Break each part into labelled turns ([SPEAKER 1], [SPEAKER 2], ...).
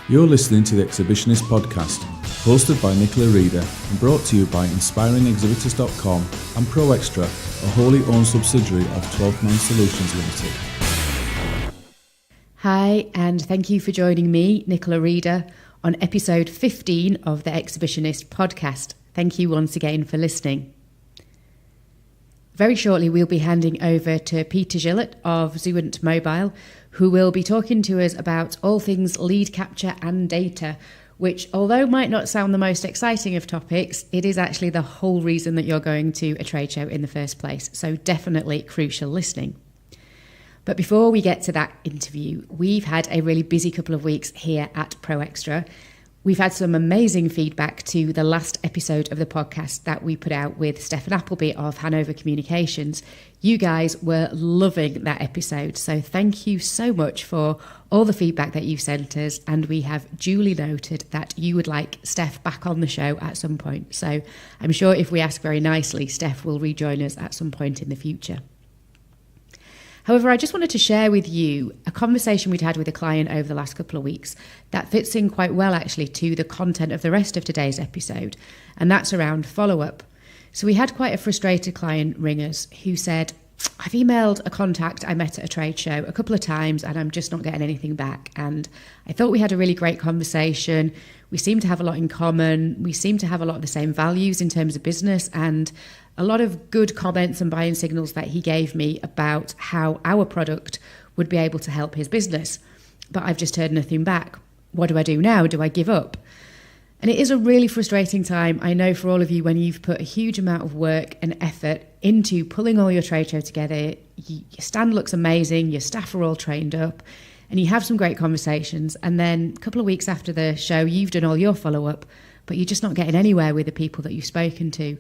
[SPEAKER 1] You're listening to the Exhibitionist podcast, hosted by Nicola Reader and brought to you by InspiringExhibitors.com and ProExtra, a wholly owned subsidiary of 12 Man Solutions Limited.
[SPEAKER 2] Hi, and thank you for joining me, Nicola Reader, on episode 15 of the Exhibitionist podcast. Thank you once again for listening. Very shortly, we'll be handing over to Pete Gillett of Zuant Mobile, who will be talking to us about all things lead capture and data, which, although might not sound the most exciting of topics, it is actually the whole reason that you're going to a trade show in the first place. So definitely crucial listening. But before we get to that interview, we've had a really busy couple of weeks here at ProExtra. We've had some amazing feedback to the last episode of the podcast that we put out with Stefan Appleby of Hanover Communications. You guys were loving that episode, so thank you so much for all the feedback that you've sent us, and we have duly noted that you would like Steph back on the show at some point. So I'm sure if we ask very nicely, Steph will rejoin us at some point in the future. However, I just wanted to share with you a conversation we'd had with a client over the last couple of weeks that fits in quite well, actually, to the content of the rest of today's episode, and that's around follow-up. So we had quite a frustrated client ring us who said, I've emailed a contact I met at a trade show a couple of times and I'm just not getting anything back. And I thought we had a really great conversation. We seem to have a lot in common. We seem to have a lot of the same values in terms of business, and a lot of good comments and buying signals that he gave me about how our product would be able to help his business. But I've just heard nothing back. What do I do now? Do I give up? And it is a really frustrating time, I know, for all of you when you've put a huge amount of work and effort into pulling all your trade show together. Your stand looks amazing, your staff are all trained up, and you have some great conversations. And then a couple of weeks after the show, you've done all your follow-up, but you're just not getting anywhere with the people that you've spoken to.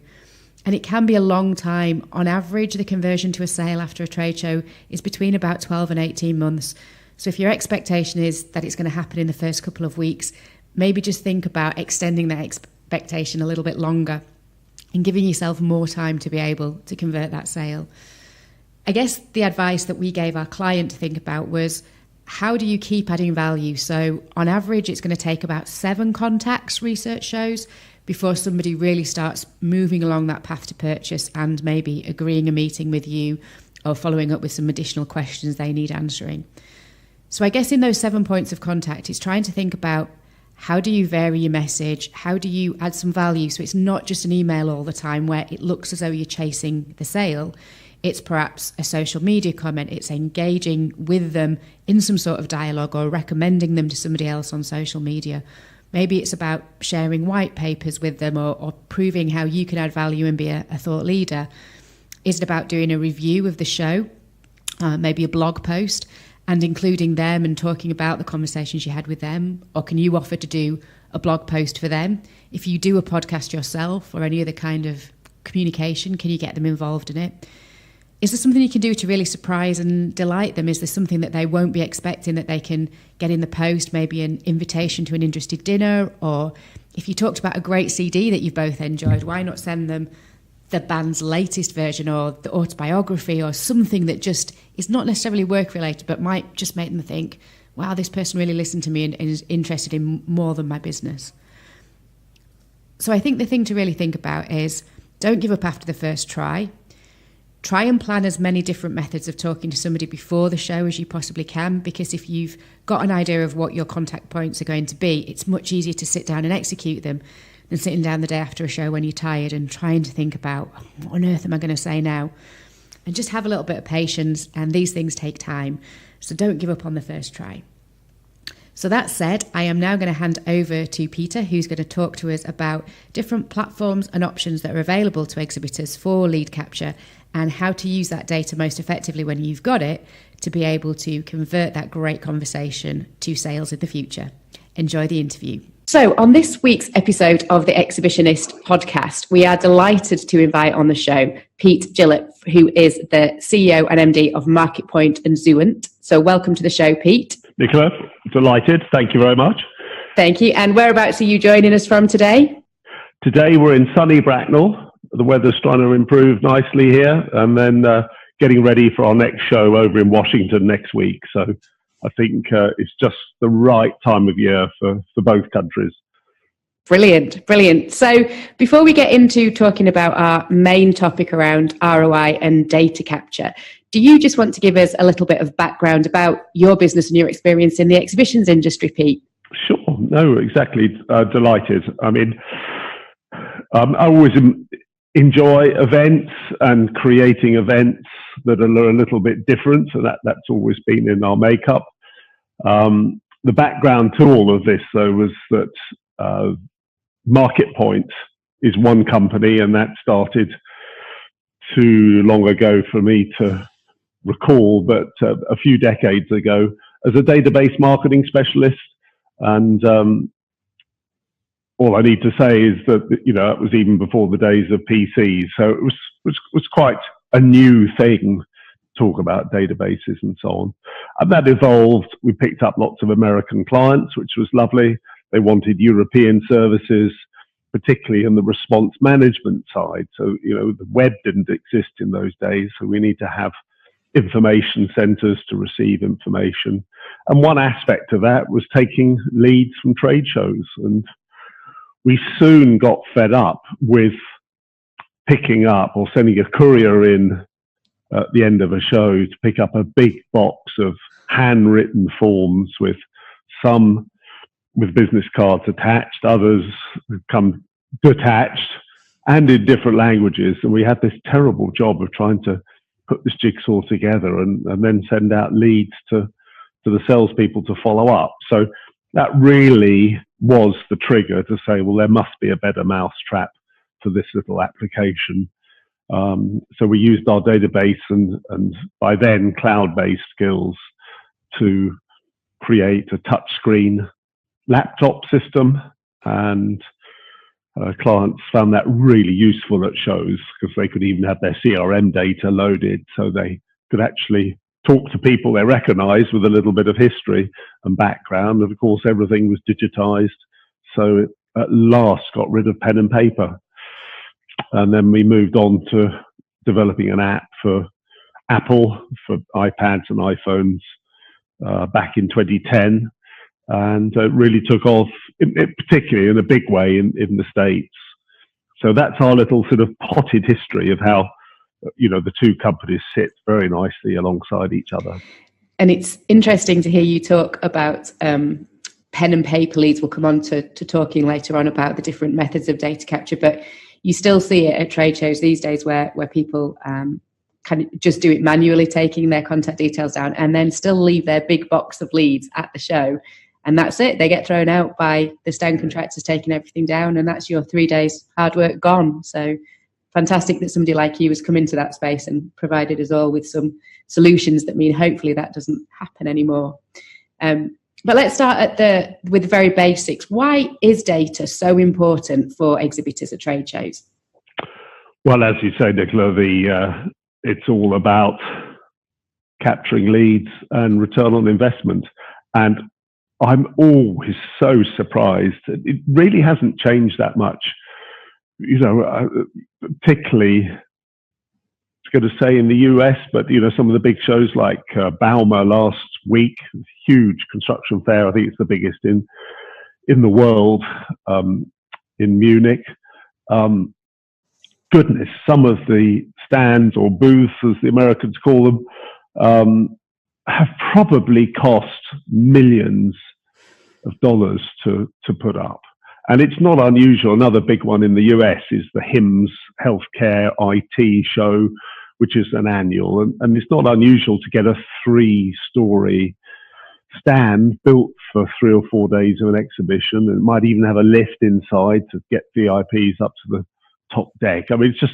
[SPEAKER 2] And it can be a long time. On average, the conversion to a sale after a trade show is between about 12 and 18 months. So if your expectation is that it's going to happen in the first couple of weeks, maybe just think about extending that expectation a little bit longer and giving yourself more time to be able to convert that sale. I guess the advice that we gave our client to think about was, how do you keep adding value? So on average, it's going to take about 7 contacts, research shows, before somebody really starts moving along that path to purchase and maybe agreeing a meeting with you or following up with some additional questions they need answering. So I guess in those 7 points of contact, it's trying to think about, how do you vary your message? How do you add some value? So it's not just an email all the time where it looks as though you're chasing the sale. It's perhaps a social media comment. It's engaging with them in some sort of dialogue or recommending them to somebody else on social media. Maybe it's about sharing white papers with them or proving how you can add value and be a thought leader. Is it about doing a review of the show, maybe a blog post, and including them and talking about the conversations you had with them? Or can you offer to do a blog post for them? If you do a podcast yourself or any other kind of communication, can you get them involved in it? Is there something you can do to really surprise and delight them? Is there something that they won't be expecting that they can get in the post, maybe an invitation to an interested dinner? Or if you talked about a great CD that you've both enjoyed, why not send them the band's latest version or the autobiography or something that just is not necessarily work related, but might just make them think, wow, this person really listened to me and is interested in more than my business. So I think the thing to really think about is, don't give up after the first try. Try and plan as many different methods of talking to somebody before the show as you possibly can, because if you've got an idea of what your contact points are going to be, it's much easier to sit down and execute them than sitting down the day after a show when you're tired and trying to think about, what on earth am I going to say now? And just have a little bit of patience, and these things take time. So don't give up on the first try. So that said, I am now going to hand over to Peter, who's going to talk to us about different platforms and options that are available to exhibitors for lead capture and how to use that data most effectively when you've got it to be able to convert that great conversation to sales in the future. Enjoy the interview. So on this week's episode of the Exhibitionist podcast, we are delighted to invite on the show Pete Gillett, who is the CEO and MD of Marketpoint and Zuant. So welcome to the show, Pete.
[SPEAKER 3] Nicola, delighted. Thank you very much.
[SPEAKER 2] Thank you. And whereabouts are you joining us from today?
[SPEAKER 3] Today we're in sunny Bracknell. The weather's trying to improve nicely here, and then getting ready for our next show over in Washington next week. So I think it's just the right time of year for both countries.
[SPEAKER 2] Brilliant, brilliant. So before we get into talking about our main topic around ROI and data capture, do you just want to give us a little bit of background about your business and your experience in the exhibitions industry, Pete?
[SPEAKER 3] Sure. No, exactly. Delighted. I mean, I always enjoy events and creating events that are a little bit different. So that's always been in our makeup. The background to all of this, though, was that Marketpoint is one company, and that started too long ago for me to recall, but a few decades ago as a database marketing specialist. And all I need to say is that, it was even before the days of PCs. So it was quite a new thing to talk about databases and so on. And that evolved. We picked up lots of American clients, which was lovely. They wanted European services, particularly in the response management side. So, the web didn't exist in those days. So we need to have information centers to receive information. And one aspect of that was taking leads from trade shows. And we soon got fed up with picking up or sending a courier in at the end of a show to pick up a big box of handwritten forms with some with business cards attached, others come detached and in different languages. And we had this terrible job of trying to put this jigsaw together and then send out leads to the salespeople to follow up. So that really was the trigger to say, well, there must be a better mousetrap for this little application. So we used our database and by then cloud-based skills to create a touchscreen laptop system, and clients found that really useful at shows because they could even have their CRM data loaded, so they could actually talk to people they recognize with a little bit of history and background. And of course, everything was digitized, so it at last got rid of pen and paper. And then we moved on to developing an app for Apple for iPads and iPhones back in 2010. And it really took off, particularly in a big way in the States. So that's our little sort of potted history of how, the two companies sit very nicely alongside each other.
[SPEAKER 2] And it's interesting to hear you talk about pen and paper leads. We'll come on to talking later on about the different methods of data capture, but you still see it at trade shows these days where people kind of just do it manually, taking their contact details down and then still leave their big box of leads at the show. And that's it. They get thrown out by the stone contractors taking everything down, and that's your 3 days hard work gone. So fantastic that somebody like you has come into that space and provided us all with some solutions that mean hopefully that doesn't happen anymore. But let's start with the very basics. Why is data so important for exhibitors at trade shows?
[SPEAKER 3] Well, as you say, Nicola, it's all about capturing leads and return on investment. And I'm always so surprised. It really hasn't changed that much. Particularly, I was going to say in the US, but some of the big shows like Bauma last week, huge construction fair. I think it's the biggest in the world, in Munich. Goodness, some of the stands or booths, as the Americans call them, have probably cost millions of dollars to put up. And it's not unusual. Another big one in the US is the HIMSS Healthcare IT show, which is an annual. And it's not unusual to get a 3-story stand built for 3 or 4 days of an exhibition. And it might even have a lift inside to get VIPs up to the top deck. I mean, it's just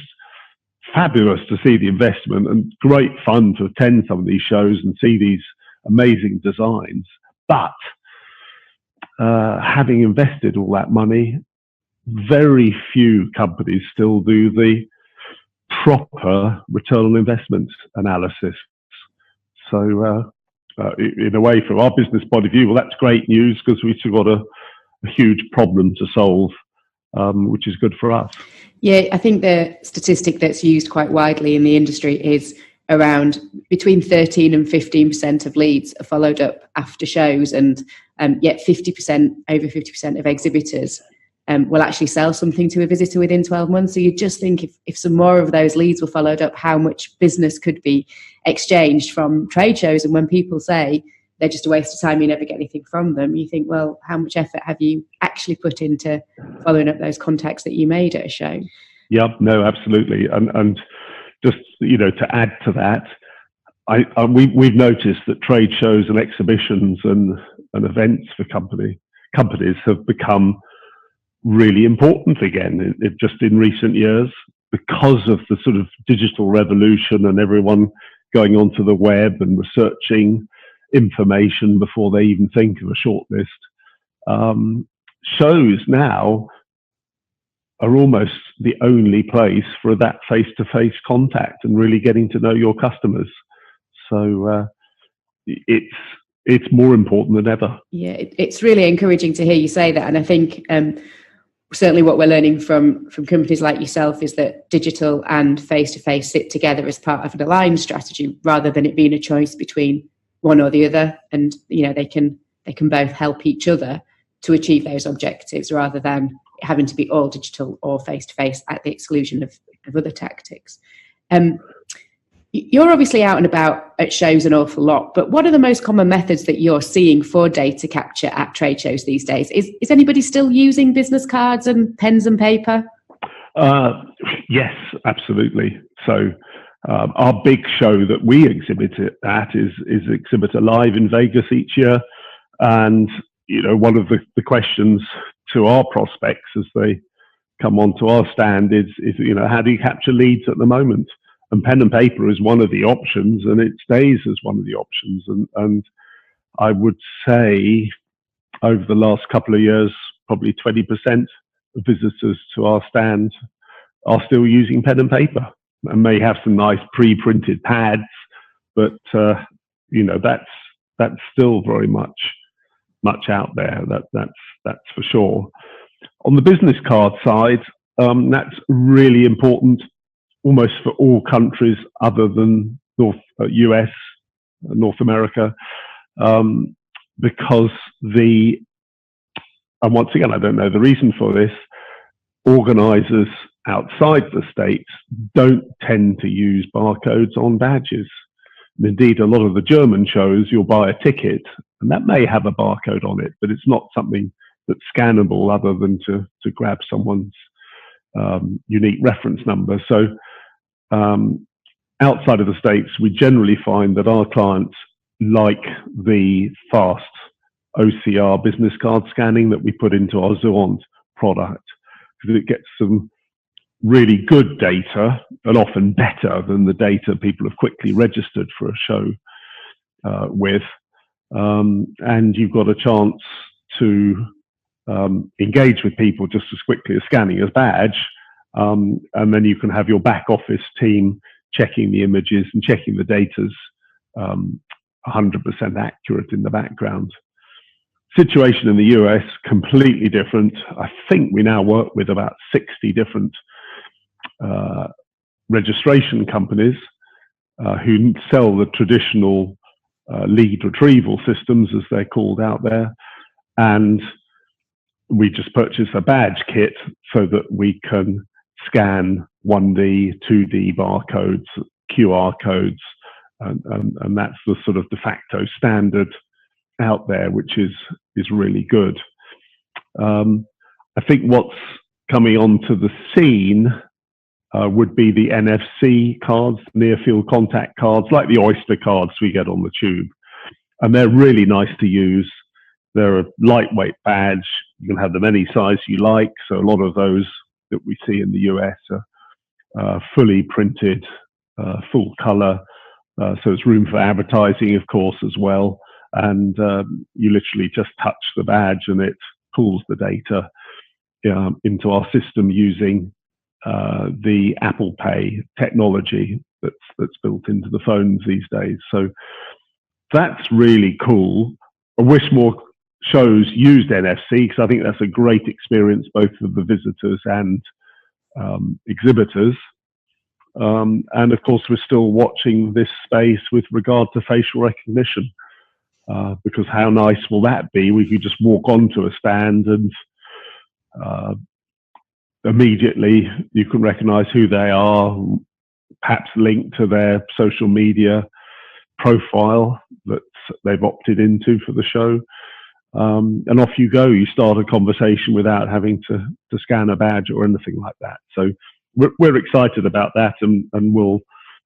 [SPEAKER 3] fabulous to see the investment and great fun to attend some of these shows and see these amazing designs. But having invested all that money, very few companies still do the proper return on investment analysis. So in a way, from our business point of view, well, that's great news because we've still got a huge problem to solve, which is good for us.
[SPEAKER 2] Yeah, I think the statistic that's used quite widely in the industry is around between 13 and 15% of leads are followed up after shows, and yet over 50% of exhibitors will actually sell something to a visitor within 12 months. So you just think if some more of those leads were followed up, how much business could be exchanged from trade shows. And when people say they're just a waste of time, you never get anything from them, you think, well, how much effort have you actually put into following up those contacts that you made at a show?
[SPEAKER 3] Yeah, no, absolutely. And just, to add to that, we've noticed that trade shows and exhibitions and events for companies have become really important again, just in recent years, because of the sort of digital revolution and everyone going onto the web and researching information before they even think of a shortlist. Shows now are almost the only place for that face-to-face contact and really getting to know your customers. So it's more important than ever.
[SPEAKER 2] Yeah, it's really encouraging to hear you say that. And I think certainly what we're learning from companies like yourself is that digital and face-to-face sit together as part of an aligned strategy, rather than it being a choice between one or the other. And, they can both help each other to achieve those objectives, rather than having to be all digital or face-to-face at the exclusion of other tactics. You're obviously out and about at shows an awful lot, but what are the most common methods that you're seeing for data capture at trade shows these days? Is anybody still using business cards and pens and paper?
[SPEAKER 3] Yes, absolutely. So our big show that we exhibit at is Exhibitor Live in Vegas each year. And, one of the questions to our prospects as they come onto our stand is how do you capture leads at the moment? And pen and paper is one of the options, and it stays as one of the options. And I would say over the last couple of years, probably 20% of visitors to our stand are still using pen and paper, and may have some nice pre-printed pads, but that's still very much out there. That's for sure. On the business card side, that's really important almost for all countries other than US, North America, because and once again, I don't know the reason for this, organizers outside the States don't tend to use barcodes on badges. And indeed, a lot of the German shows, you'll buy a ticket and that may have a barcode on it, but it's not something that's scannable other than to grab someone's unique reference number. So outside of the States, we generally find that our clients like the fast OCR business card scanning that we put into our Zuant product, because it gets some really good data, and often better than the data people have quickly registered for a show with. And you've got a chance to engage with people just as quickly as scanning a badge. And then you can have your back office team checking the images and checking the data's 100% accurate in the background. Situation in the US, completely different. I think we now work with about 60 different registration companies who sell the traditional lead retrieval systems, as they're called out there. And we just purchase a badge kit so that we can scan 1D, 2D barcodes, QR codes, and that's the sort of de facto standard out there, which is really good. I think what's coming onto the scene would be the NFC cards, near field contact cards, like the Oyster cards we get on the tube. And they're really nice to use. They're a lightweight badge. You can have them any size you like. So a lot of those that we see in the US are fully printed, full color. So it's room for advertising, of course, as well. And you literally just touch the badge and it pulls the data into our system using the Apple Pay technology that's built into the phones these days. So that's really cool. I wish more shows used NFC, because I think that's a great experience both for the visitors and exhibitors. And of course, we're still watching this space with regard to facial recognition, because how nice will that be? We could just walk onto a stand and immediately you can recognize who they are, perhaps link to their social media profile that they've opted into for the show. And off you go. You start a conversation without having to scan a badge or anything like that. So we're excited about that, and we'll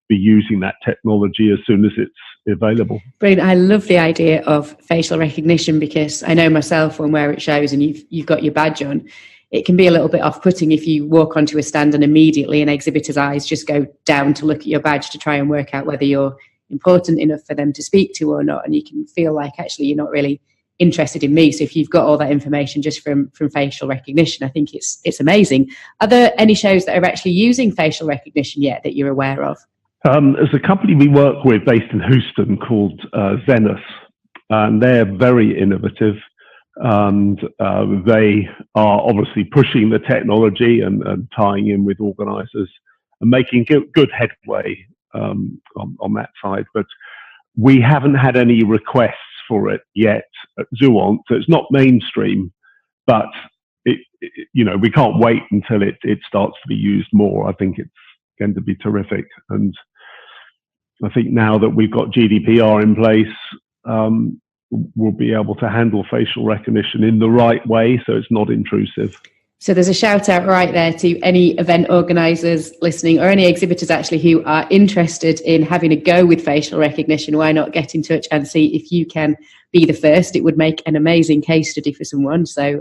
[SPEAKER 3] be using that technology as soon as it's available.
[SPEAKER 2] Brilliant. I love the idea of facial recognition, because I know myself, when we're at shows and you've got your badge on, it can be a little bit off-putting if you walk onto a stand and immediately an exhibitor's eyes just go down to look at your badge to try and work out whether you're important enough for them to speak to or not. And you can feel like actually you're not really interested in me. So if you've got all that information just from facial recognition, I think it's amazing. Are there any shows that are actually using facial recognition yet that you're aware of?
[SPEAKER 3] There's a company we work with based in Houston called Zenith, and they're very innovative, and they are obviously pushing the technology and tying in with organisers and making good headway on that side. But we haven't had any requests for it yet at Zuant, so it's not mainstream, but we can't wait until it starts to be used more. I think it's going to be terrific, and I think now that we've got GDPR in place, we'll be able to handle facial recognition in the right way so it's not intrusive.
[SPEAKER 2] So there's a shout out right there to any event organisers listening, or any exhibitors actually who are interested in having a go with facial recognition. Why not get in touch and see if you can be the first? It would make an amazing case study for someone. So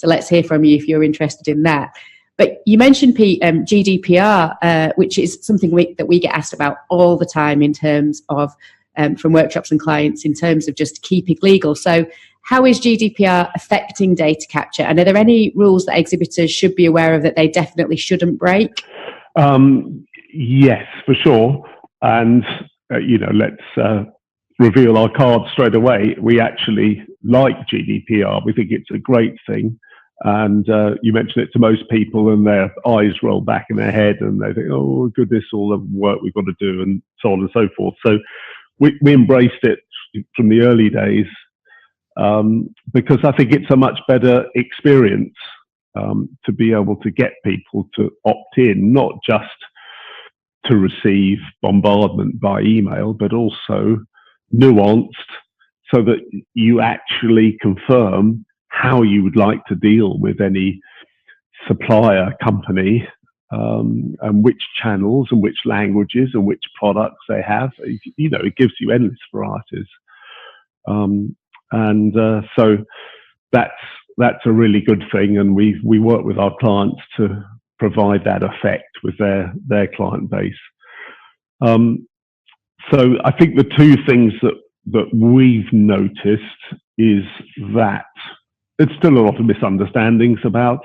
[SPEAKER 2] let's hear from you if you're interested in that. But you mentioned, Pete, GDPR, which is something that we get asked about all the time in terms of from workshops and clients, in terms of just keeping legal. So how is GDPR affecting data capture? And are there any rules that exhibitors should be aware of that they definitely shouldn't break?
[SPEAKER 3] Yes, for sure. And, let's reveal our cards straight away. We actually like GDPR. We think it's a great thing. And you mention it to most people and their eyes roll back in their head and they think, oh, goodness, all the work we've got to do and so on and so forth. So we embraced it from the early days because I think it's a much better experience to be able to get people to opt in, not just to receive bombardment by email, but also nuanced so that you actually confirm how you would like to deal with any supplier company, and which channels and which languages and which products they have. It gives you endless varieties. So that's a really good thing. And we work with our clients to provide that effect with their client base. So I think the two things that we've noticed is that there's still a lot of misunderstandings about,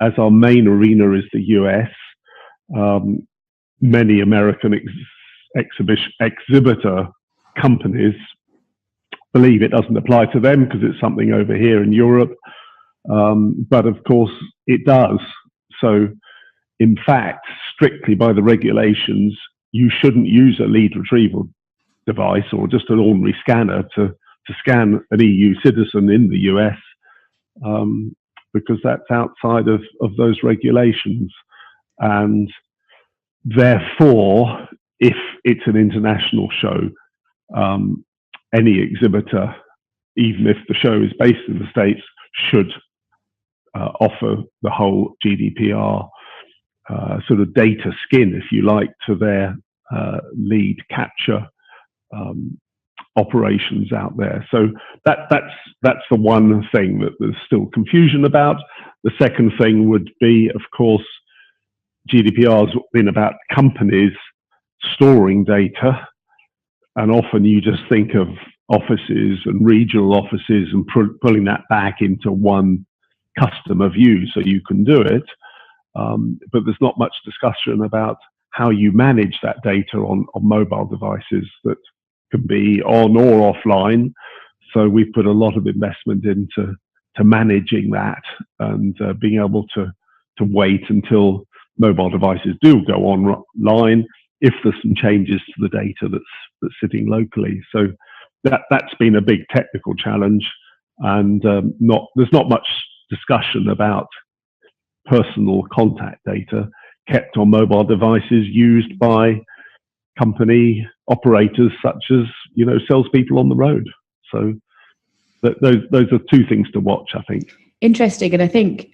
[SPEAKER 3] as our main arena is the US, many American exhibitor companies believe it doesn't apply to them because it's something over here in Europe. But of course it does. So in fact, strictly by the regulations, you shouldn't use a lead retrieval device or just an ordinary scanner to scan an EU citizen in the US, because that's outside of those regulations. And therefore, if it's an international show, any exhibitor, even if the show is based in the States, should offer the whole GDPR sort of data skin, if you like, to their lead capture operations out there. So that's the one thing that there's still confusion about. The second thing would be, of course, GDPR's been about companies storing data, and often you just think of offices and regional offices and pulling that back into one customer view so you can do it. But there's not much discussion about how you manage that data on mobile devices that can be on or offline. So we've put a lot of investment into managing that and being able to wait until mobile devices do go online if there's some changes to the data that's sitting locally. So that's been a big technical challenge, and there's not much discussion about personal contact data kept on mobile devices used by company operators such as, salespeople on the road. So those are two things to watch, I think.
[SPEAKER 2] Interesting. And I think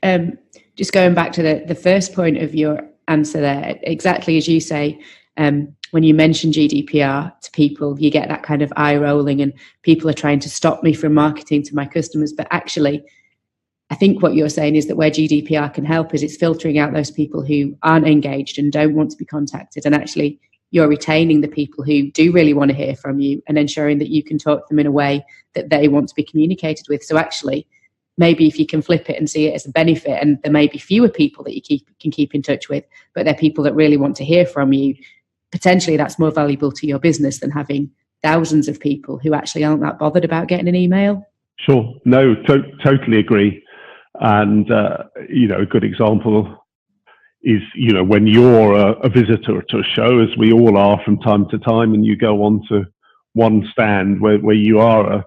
[SPEAKER 2] just going back to the first point of your answer there, exactly as you say, when you mention GDPR to people, you get that kind of eye rolling and people are trying to stop me from marketing to my customers. But actually, I think what you're saying is that where GDPR can help is it's filtering out those people who aren't engaged and don't want to be contacted. And actually, you're retaining the people who do really want to hear from you and ensuring that you can talk to them in a way that they want to be communicated with. So actually, maybe if you can flip it and see it as a benefit, and there may be fewer people that you can keep in touch with, but they're people that really want to hear from you, potentially that's more valuable to your business than having thousands of people who actually aren't that bothered about getting an email.
[SPEAKER 3] Sure. No, totally agree. And, a good example is, when you're a visitor to a show, as we all are from time to time, and you go on to one stand where you are a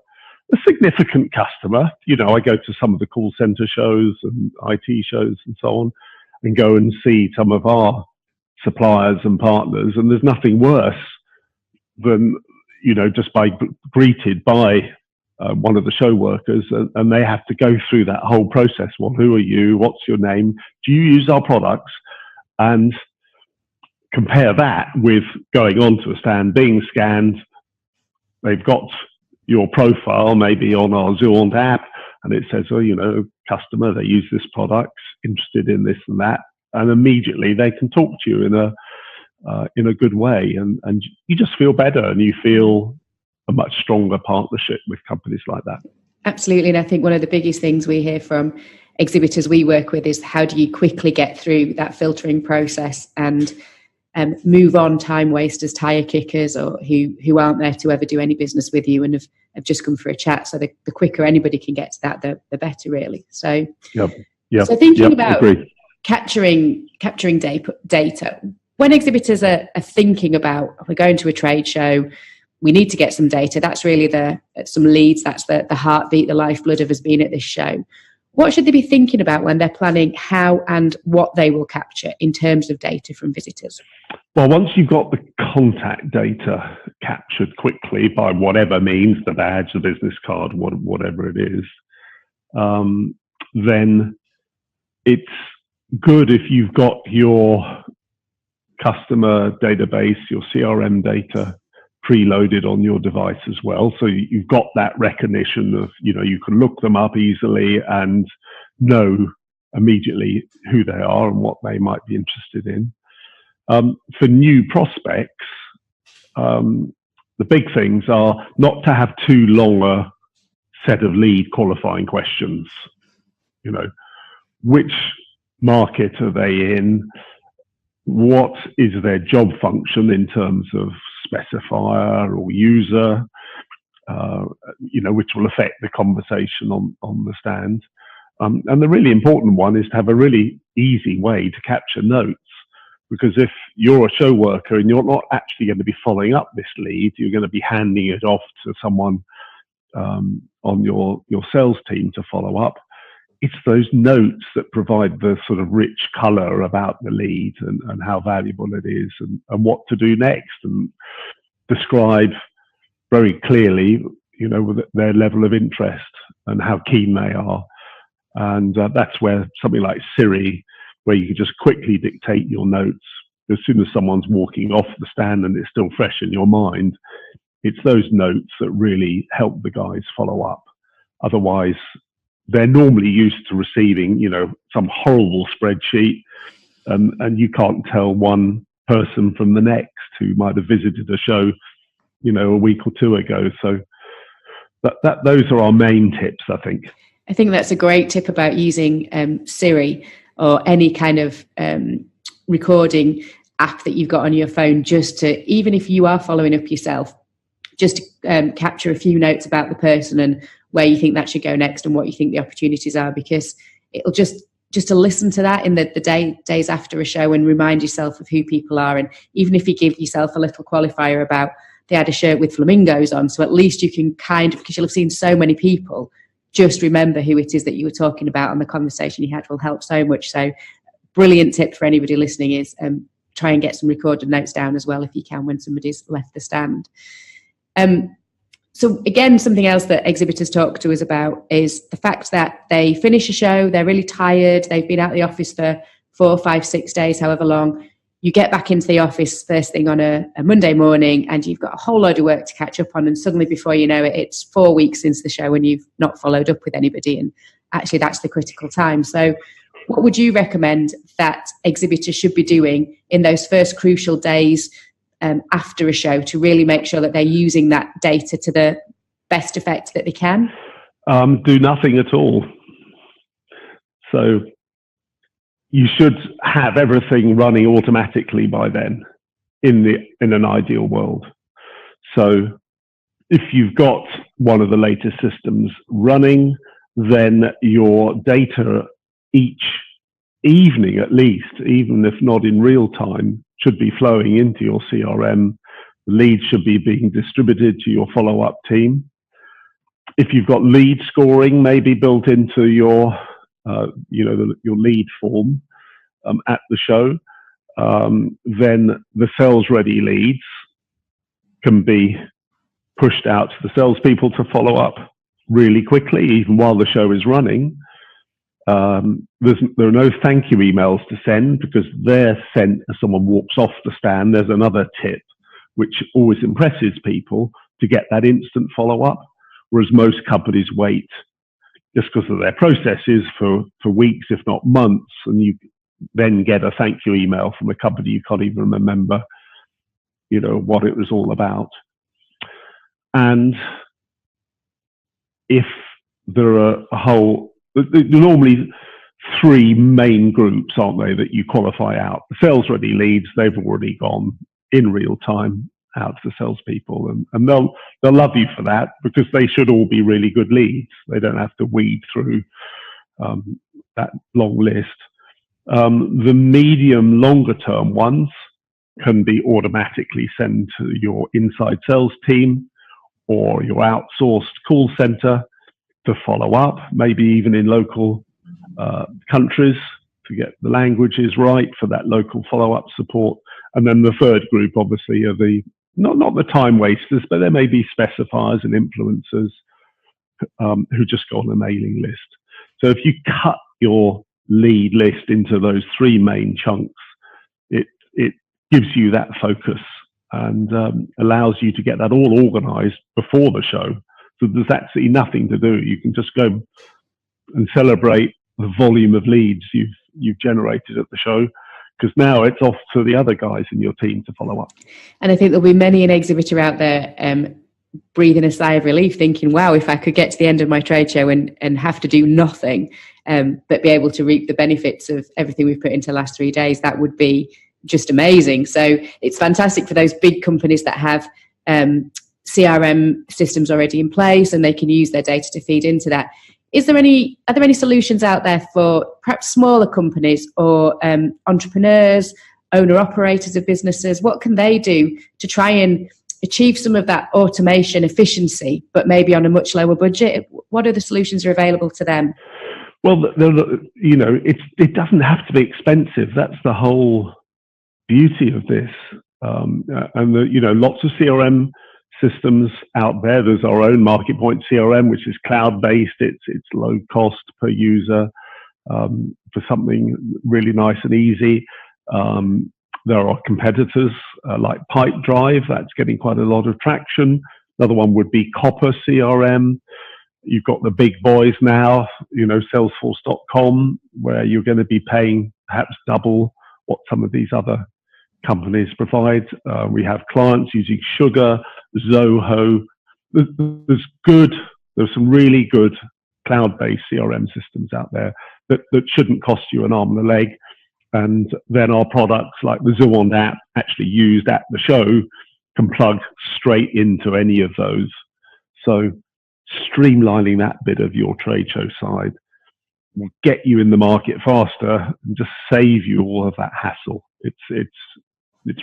[SPEAKER 3] significant customer. I go to some of the call center shows and IT shows and so on, and go and see some of our suppliers and partners, and there's nothing worse than, just by greeted by one of the show workers, and they have to go through that whole process. Well, who are you? What's your name? Do you use our products? And compare that with going onto a stand, being scanned. They've got your profile maybe on our Zuant app, and it says, customer, they use this product, interested in this and that, and immediately they can talk to you in a good way, and you just feel better, and you feel a much stronger partnership with companies like that.
[SPEAKER 2] Absolutely. And I think one of the biggest things we hear from exhibitors we work with is how do you quickly get through that filtering process and move on time wasters, tire kickers, or who aren't there to ever do any business with you and have just come for a chat. So the quicker anybody can get to that, the better, really. So, so thinking about capturing data, when exhibitors are thinking about, we're going to a trade show, we need to get some data. That's really some leads. That's the heartbeat, the lifeblood of us being at this show. What should they be thinking about when they're planning how and what they will capture in terms of data from visitors?
[SPEAKER 3] Well, once you've got the contact data captured quickly by whatever means, the badge, the business card, whatever it is, then it's good if you've got your customer database, your CRM data preloaded on your device as well. So you've got that recognition of, you can look them up easily and know immediately who they are and what they might be interested in. For new prospects, the big things are not to have too long a set of lead qualifying questions. Which market are they in? What is their job function in terms of specifier or user, which will affect the conversation on the stand. And the really important one is to have a really easy way to capture notes, because if you're a show worker and you're not actually going to be following up this lead, you're going to be handing it off to someone on your sales team to follow up. It's those notes that provide the sort of rich color about the lead and how valuable it is and what to do next, and describe very clearly, their level of interest and how keen they are. And that's where something like Siri, where you can just quickly dictate your notes as soon as someone's walking off the stand and it's still fresh in your mind. It's those notes that really help the guys follow up. Otherwise, they're normally used to receiving, some horrible spreadsheet, and you can't tell one person from the next who might have visited a show, a week or two ago. So those are our main tips, I think.
[SPEAKER 2] I think that's a great tip about using Siri or any kind of recording app that you've got on your phone, just to, even if you are following up yourself, just to capture a few notes about the person and where you think that should go next and what you think the opportunities are, because it'll just just to listen to that in the days after a show and remind yourself of who people are. And even if you give yourself a little qualifier about they had a shirt with flamingos on, so at least you can because you'll have seen so many people, just remember who it is that you were talking about, and the conversation you had will help so much. So brilliant tip for anybody listening is try and get some recorded notes down as well if you can when somebody's left the stand. So again, something else that exhibitors talk to us about is the fact that they finish a show, they're really tired, they've been out of the office for 4, 5, 6 days, however long. You get back into the office first thing on a Monday morning and you've got a whole load of work to catch up on, and suddenly before you know it, it's 4 weeks since the show and you've not followed up with anybody, and actually that's the critical time. So what would you recommend that exhibitors should be doing in those first crucial days after a show to really make sure that they're using that data to the best effect that they can?
[SPEAKER 3] Do nothing at all. So you should have everything running automatically by then in an ideal world. So if you've got one of the latest systems running, then your data each evening at least, even if not in real time, should be flowing into your CRM. The leads should be being distributed to your follow-up team. If you've got lead scoring maybe built into your, your lead form at the show, then the sales-ready leads can be pushed out to the salespeople to follow up really quickly, even while the show is running. There are no thank you emails to send because they're sent as someone walks off the stand. There's another tip which always impresses people to get that instant follow-up, whereas most companies wait just because of their processes for weeks, if not months, and you then get a thank you email from a company you can't even remember, what it was all about. And if there are normally 3 main groups, aren't they, that you qualify out. The sales-ready leads, they've already gone in real time out to the salespeople, and they'll love you for that because they should all be really good leads. They don't have to weed through that long list. The medium, longer-term ones can be automatically sent to your inside sales team or your outsourced call center to follow up, maybe even in local countries to get the languages right for that local follow-up support. And then the third group, obviously, are the not the time wasters, but there may be specifiers and influencers who just go on a mailing list. So if you cut your lead list into those 3 main chunks, it gives you that focus and allows you to get that all organized before the show. So there's absolutely nothing to do. You can just go and celebrate the volume of leads you've generated at the show, because now it's off to the other guys in your team to follow up.
[SPEAKER 2] And I think there'll be many an exhibitor out there breathing a sigh of relief, thinking, wow, if I could get to the end of my trade show and have to do nothing, but be able to reap the benefits of everything we've put into the last 3 days, that would be just amazing. So it's fantastic for those big companies that have CRM systems already in place and they can use their data to feed into that. Are there any solutions out there for perhaps smaller companies or entrepreneurs, owner-operators of businesses? What can they do to try and achieve some of that automation efficiency, but maybe on a much lower budget? What other solutions are available to them?
[SPEAKER 3] Well, it doesn't have to be expensive. That's the whole beauty of this. Lots of CRM systems out there. There's our own Marketpoint CRM, which is cloud-based. It's low cost per user for something really nice and easy. There are competitors like Pipedrive. That's getting quite a lot of traction. Another one would be Copper CRM. You've got the big boys now, Salesforce.com, where you're going to be paying perhaps double what some of these other companies provide. We have clients using Sugar, Zoho. There's some really good cloud-based CRM systems out there that shouldn't cost you an arm and a leg. And then our products like the Zuant app, actually used at the show, can plug straight into any of those. So streamlining that bit of your trade show side. will get you in the market faster and just save you all of that hassle. It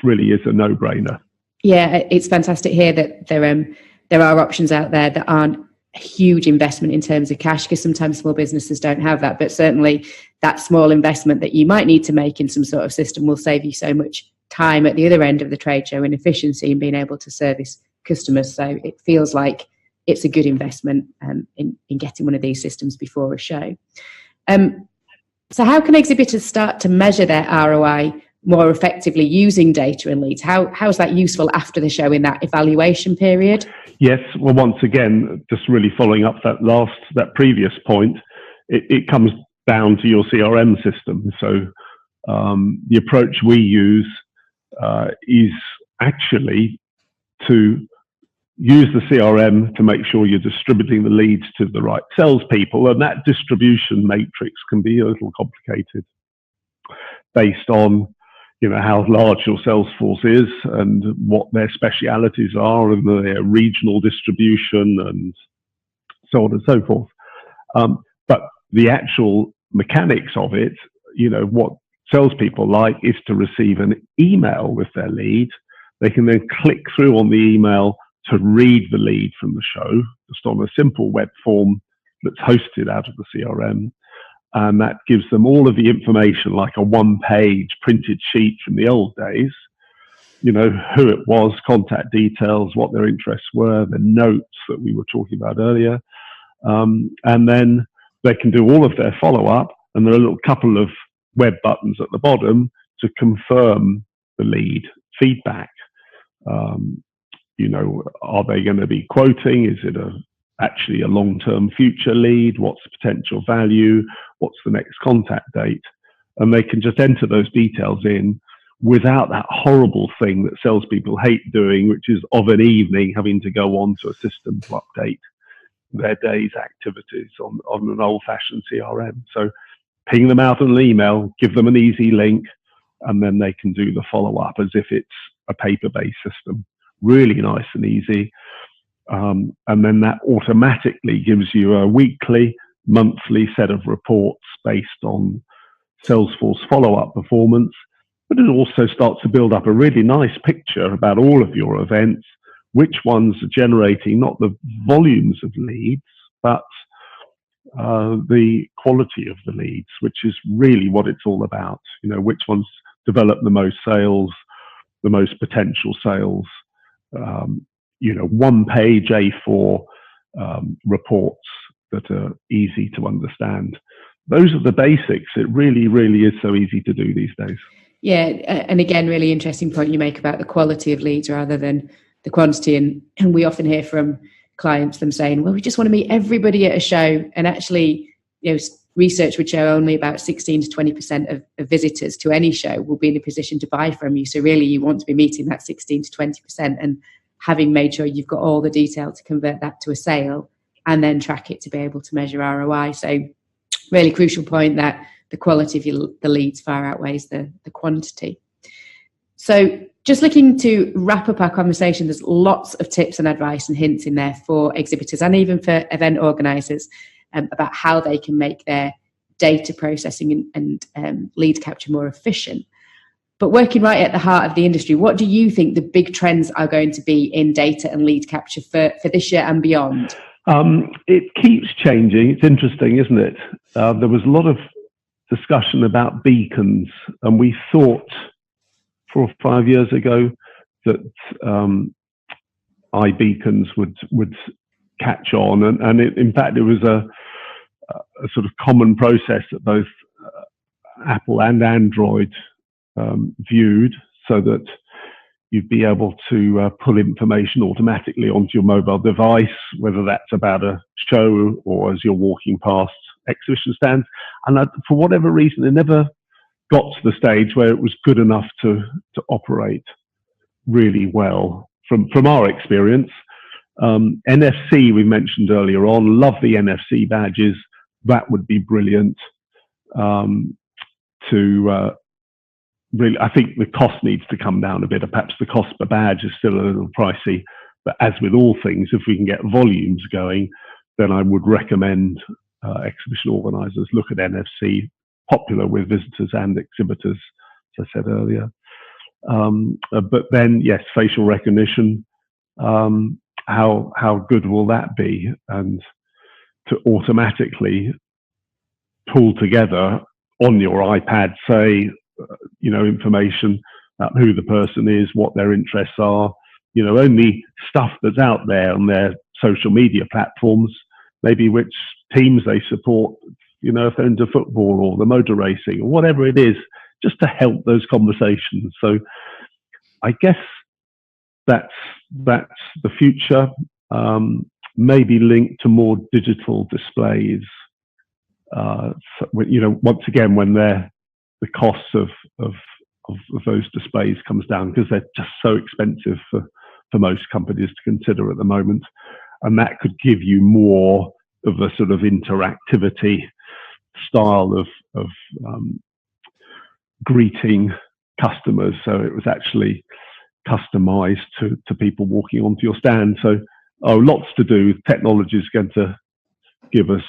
[SPEAKER 3] really is a no-brainer.
[SPEAKER 2] Yeah, it's fantastic here that there are options out there that aren't a huge investment in terms of cash, because sometimes small businesses don't have that. But certainly that small investment that you might need to make in some sort of system will save you so much time at the other end of the trade show and efficiency in being able to service customers. So it feels like it's a good investment in getting one of these systems before a show. So how can exhibitors start to measure their ROI more effectively using data and leads? How is that useful after the show in that evaluation period?
[SPEAKER 3] Yes, well, once again, just really following up that previous point, it comes down to your CRM system. So the approach we use is actually to use the CRM to make sure you're distributing the leads to the right salespeople, and that distribution matrix can be a little complicated based on how large your sales force is and what their specialities are and their regional distribution and so on and so forth. But the actual mechanics of it, what salespeople like is to receive an email with their lead. They can then click through on the email to read the lead from the show, just on a simple web form that's hosted out of the CRM. And that gives them all of the information, like a one-page printed sheet from the old days, who it was, contact details, what their interests were, the notes that we were talking about earlier. And then they can do all of their follow-up, and there are a little couple of web buttons at the bottom to confirm the lead feedback. Are they going to be quoting? Is it actually a long-term future lead? What's the potential value? What's the next contact date? And they can just enter those details in without that horrible thing that salespeople hate doing, which is of an evening having to go on to a system to update their day's activities on an old-fashioned CRM. So ping them out an email, give them an easy link, and then they can do the follow-up as if it's a paper-based system. Really nice and easy. And then that automatically gives you a weekly, monthly set of reports based on Salesforce follow-up performance. But it also starts to build up a really nice picture about all of your events, which ones are generating not the volumes of leads, but the quality of the leads, which is really what it's all about. Which ones develop the most sales, the most potential sales. One-page A4 reports that are easy to understand. Those are the basics. It really, really is so easy to do these days.
[SPEAKER 2] Yeah, and again, really interesting point you make about the quality of leads rather than the quantity. And we often hear from clients them saying, well, we just want to meet everybody at a show. And actually, research would show only about 16 to 20% of visitors to any show will be in a position to buy from you. So really, you want to be meeting that 16 to 20% and having made sure you've got all the detail to convert that to a sale and then track it to be able to measure ROI. So really crucial point that the quality of the leads far outweighs the quantity. So just looking to wrap up our conversation, there's lots of tips and advice and hints in there for exhibitors and even for event organisers about how they can make their data processing and lead capture more efficient. But working right at the heart of the industry, what do you think the big trends are going to be in data and lead capture for this year and beyond?
[SPEAKER 3] It keeps changing. It's interesting, isn't it? There was a lot of discussion about beacons, and we thought 4 or 5 years ago that iBeacons would catch on, and in fact it was a sort of common process that both Apple and Android viewed, so that you'd be able to pull information automatically onto your mobile device, whether that's about a show or as you're walking past exhibition stands. And for whatever reason, it never got to the stage where it was good enough to operate really well from our experience. NFC, we mentioned earlier on, love the NFC badges. That would be brilliant really, I think the cost needs to come down a bit. Perhaps the cost per badge is still a little pricey, but as with all things, if we can get volumes going, then I would recommend exhibition organisers look at NFC, popular with visitors and exhibitors, as I said earlier. But then, yes, facial recognition. How good will that be? And to automatically pull together on your iPad, say, information about who the person is, what their interests are, only stuff that's out there on their social media platforms, maybe which teams they support, if they're into football or the motor racing or whatever it is, just to help those conversations. So I guess that's the future, maybe linked to more digital displays. Once again, when the costs of those displays comes down, because they're just so expensive for most companies to consider at the moment, and that could give you more of a sort of interactivity style of greeting customers. So it was actually customized to people walking onto your stand. So lots to do. Technology is going to give us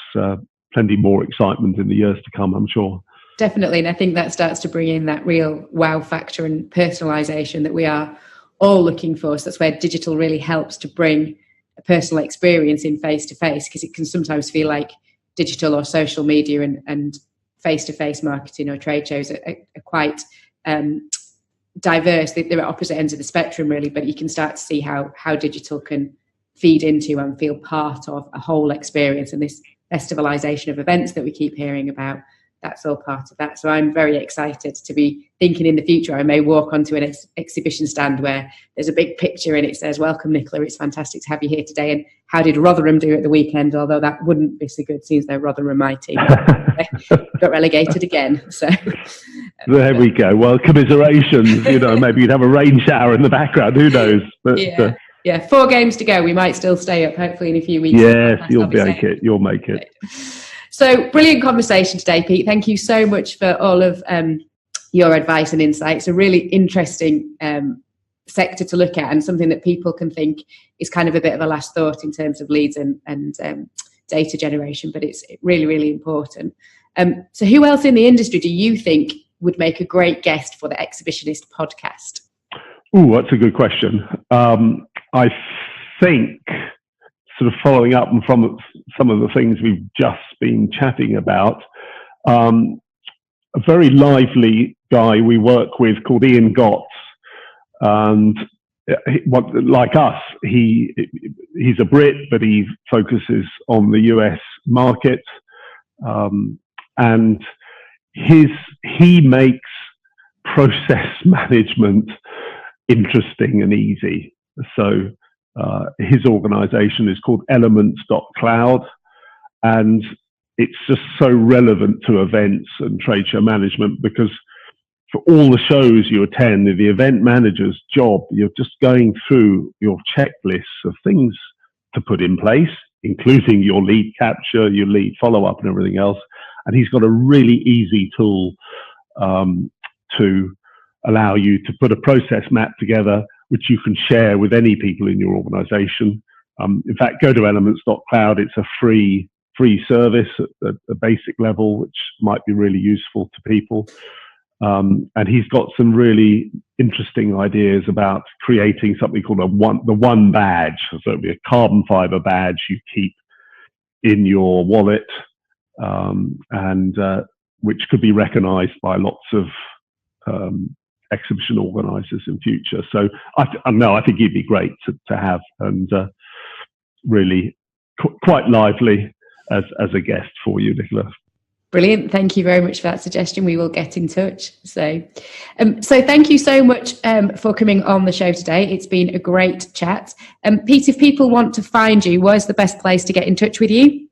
[SPEAKER 3] plenty more excitement in the years to come, I'm sure.
[SPEAKER 2] Definitely, and I think that starts to bring in that real wow factor and personalisation that we are all looking for. So that's where digital really helps to bring a personal experience in face-to-face, because it can sometimes feel like digital or social media and face-to-face marketing or trade shows are quite diverse. They're at opposite ends of the spectrum, really, but you can start to see how digital can feed into and feel part of a whole experience. And this festivalisation of events that we keep hearing about, that's all part of that. So I'm very excited to be thinking in the future I may walk onto an exhibition stand where there's a big picture and it says, "Welcome, Nicola, it's fantastic to have you here today. And how did Rotherham do at the weekend?" Although that wouldn't be so good, since they're Rotherham my team. Got relegated again. So
[SPEAKER 3] there we go. Well, commiserations. Maybe you'd have a rain shower in the background. Who knows? But
[SPEAKER 2] yeah, 4 games to go. We might still stay up, hopefully, in a few weeks.
[SPEAKER 3] Yes, you'll make it. You'll make it.
[SPEAKER 2] So, brilliant conversation today, Pete. Thank you so much for all of your advice and insights. A really interesting sector to look at, and something that people can think is kind of a bit of a last thought in terms of leads and data generation, but it's really, really important. So who else in the industry do you think would make a great guest for the Exhibitionist podcast?
[SPEAKER 3] Oh, that's a good question. I think, sort of following up from some of the things we've just been chatting about, a very lively guy we work with called Ian Gotts, and like us, he's a Brit, but he focuses on the US market, and he makes process management interesting and easy. So his organization is called Elements.cloud, and it's just so relevant to events and trade show management, because for all the shows you attend, the event manager's job, you're just going through your checklists of things to put in place, including your lead capture, your lead follow-up and everything else. And he's got a really easy tool to allow you to put a process map together, which you can share with any people in your organization. In fact, go to Elements.cloud. It's a free service at a basic level, which might be really useful to people. And he's got some really interesting ideas about creating something called the one badge. So it'll be a carbon fiber badge you keep in your wallet, and which could be recognized by lots of exhibition organizers in future. So I think he'd be great to have, and really quite lively as a guest for you, Nicola.
[SPEAKER 2] Brilliant. Thank you very much for that suggestion. We will get in touch. So thank you so much for coming on the show today. It's been a great chat. Pete, if people want to find you, where's the best place to get in touch with you?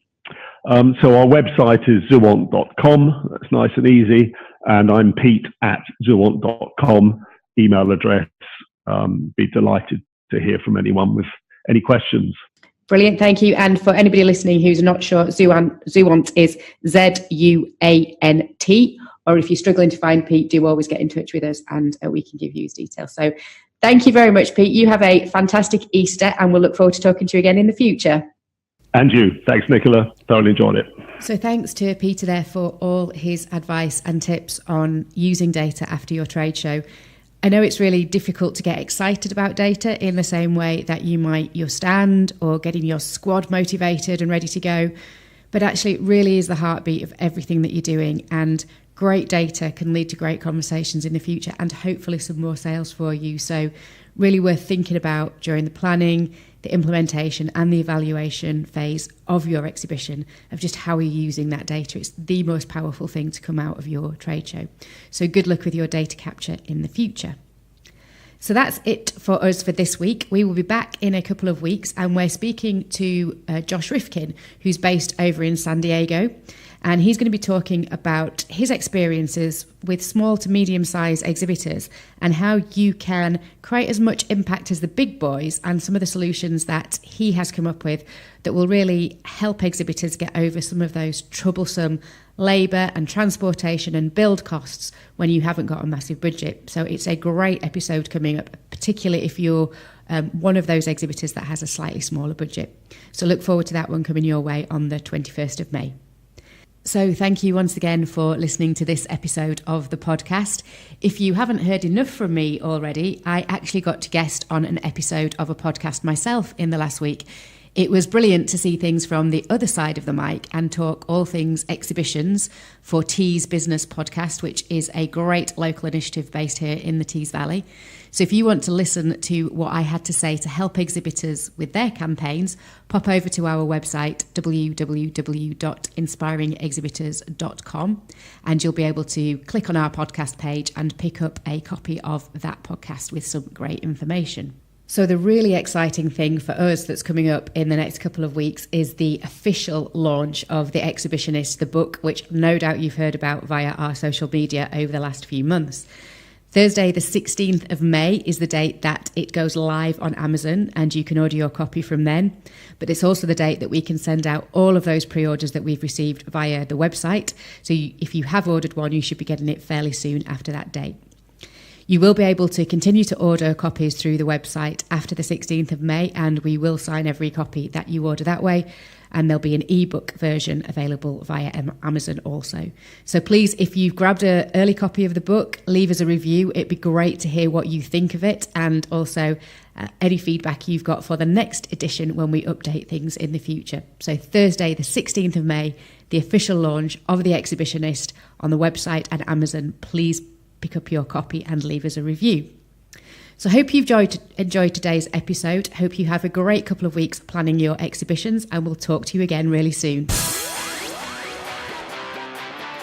[SPEAKER 3] So our website is Zuant.com. That's nice and easy. And I'm Pete at Zuant.com. Email address. Be delighted to hear from anyone with any questions.
[SPEAKER 2] Brilliant, thank you. And for anybody listening who's not sure, Zuant is Zuant, or if you're struggling to find Pete, do always get in touch with us and we can give you his details. So thank you very much, Pete. You have a fantastic Easter, and we'll look forward to talking to you again in the future.
[SPEAKER 3] And you. Thanks, Nicola. Thoroughly enjoyed it.
[SPEAKER 2] So thanks to Peter there for all his advice and tips on using data after your trade show. I know it's really difficult to get excited about data in the same way that you might your stand or getting your squad motivated and ready to go. But actually, it really is the heartbeat of everything that you're doing. And great data can lead to great conversations in the future and hopefully some more sales for you. So really worth thinking about during the planning, the implementation and the evaluation phase of your exhibition of just how you're using that data. It's the most powerful thing to come out of your trade show. So good luck with your data capture in the future. So that's it for us for this week. We will be back in a couple of weeks and we're speaking to Josh Rifkin, who's based over in San Diego. And he's going to be talking about his experiences with small to medium-sized exhibitors and how you can create as much impact as the big boys and some of the solutions that he has come up with that will really help exhibitors get over some of those troublesome labour and transportation and build costs when you haven't got a massive budget. So it's a great episode coming up, particularly if you're one of those exhibitors that has a slightly smaller budget. So look forward to that one coming your way on the 21st of May. So thank you once again for listening to this episode of the podcast. If you haven't heard enough from me already, I actually got to guest on an episode of a podcast myself in the last week. It was brilliant to see things from the other side of the mic and talk all things exhibitions for Tees Business Podcast, which is a great local initiative based here in the Tees Valley. So if you want to listen to what I had to say to help exhibitors with their campaigns, pop over to our website, www.inspiringexhibitors.com, and you'll be able to click on our podcast page and pick up a copy of that podcast with some great information. So the really exciting thing for us that's coming up in the next couple of weeks is the official launch of The Exhibitionist, the book, which no doubt you've heard about via our social media over the last few months. Thursday, the 16th of May is the date that it goes live on Amazon and you can order your copy from then. But it's also the date that we can send out all of those pre-orders that we've received via the website. So if you have ordered one, you should be getting it fairly soon after that date. You will be able to continue to order copies through the website after the 16th of May, and we will sign every copy that you order that way. And there'll be an ebook version available via Amazon also. So please, if you've grabbed an early copy of the book, leave us a review. It'd be great to hear what you think of it, and also any feedback you've got for the next edition when we update things in the future. So Thursday, the 16th of May, the official launch of The Exhibitionist on the website and Amazon. Please pick up your copy and leave us a review. So I hope you've enjoyed today's episode. Hope you have a great couple of weeks planning your exhibitions, and we'll talk to you again really soon.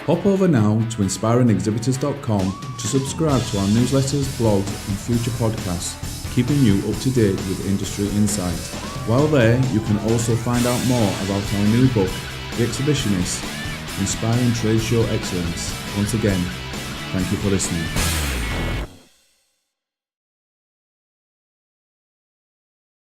[SPEAKER 1] Hop over now to inspiringexhibitors.com to subscribe to our newsletters, blogs and future podcasts, keeping you up to date with industry insight. While there, you can also find out more about our new book, The Exhibitionist, Inspiring Trade Show Excellence. Once again, thank you for listening.